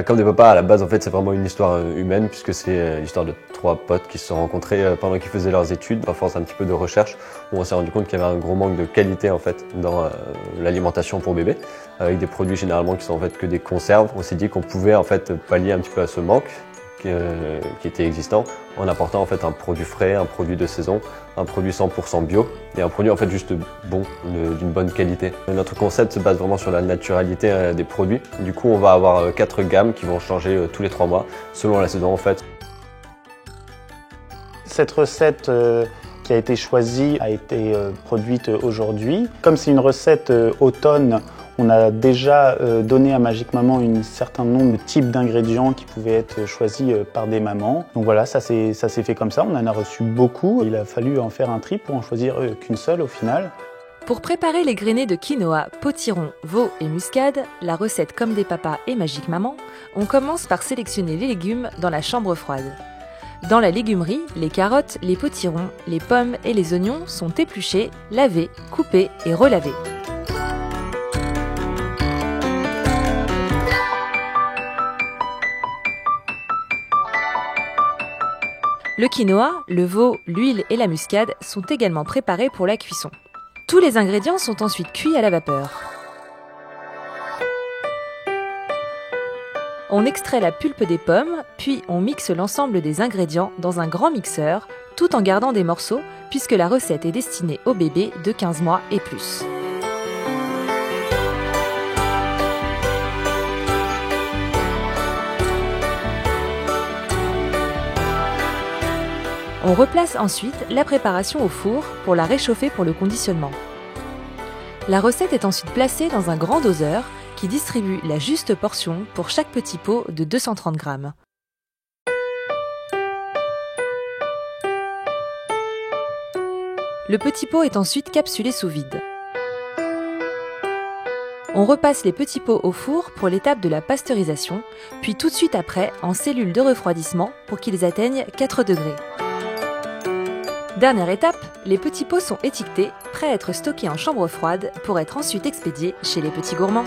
Comme des papas, à la base, en fait, c'est vraiment une histoire humaine, puisque c'est l'histoire de 3 potes qui se sont rencontrés pendant qu'ils faisaient leurs études, à force un petit peu de recherche, où on s'est rendu compte qu'il y avait un gros manque de qualité en fait dans l'alimentation pour bébés, avec des produits généralement qui sont en fait que des conserves. On s'est dit qu'on pouvait en fait pallier un petit peu à ce manque qui était existant en apportant en fait un produit frais, un produit de saison, un produit 100% bio et un produit en fait juste bon, d'une bonne qualité. Notre concept se base vraiment sur la naturalité des produits. Du coup, on va avoir 4 gammes qui vont changer tous les 3 mois selon la saison en fait. Cette recette qui a été choisie a été produite aujourd'hui. Comme c'est une recette automne, on a déjà donné à Magique Maman un certain nombre de types d'ingrédients qui pouvaient être choisis par des mamans. Donc voilà, ça s'est fait comme ça, on en a reçu beaucoup. Il a fallu en faire un tri pour en choisir qu'une seule au final. Pour préparer les grainés de quinoa, potiron, veau et muscade, la recette Comme des papas et Magique Maman, on commence par sélectionner les légumes dans la chambre froide. Dans la légumerie, les carottes, les potirons, les pommes et les oignons sont épluchés, lavés, coupés et relavés. Le quinoa, le veau, l'huile et la muscade sont également préparés pour la cuisson. Tous les ingrédients sont ensuite cuits à la vapeur. On extrait la pulpe des pommes, puis on mixe l'ensemble des ingrédients dans un grand mixeur, tout en gardant des morceaux, puisque la recette est destinée aux bébés de 15 mois et plus. On replace ensuite la préparation au four pour la réchauffer pour le conditionnement. La recette est ensuite placée dans un grand doseur qui distribue la juste portion pour chaque petit pot de 230 grammes. Le petit pot est ensuite capsulé sous vide. On repasse les petits pots au four pour l'étape de la pasteurisation, puis tout de suite après en cellule de refroidissement pour qu'ils atteignent 4 degrés. Dernière étape, les petits pots sont étiquetés, prêts à être stockés en chambre froide pour être ensuite expédiés chez les petits gourmands.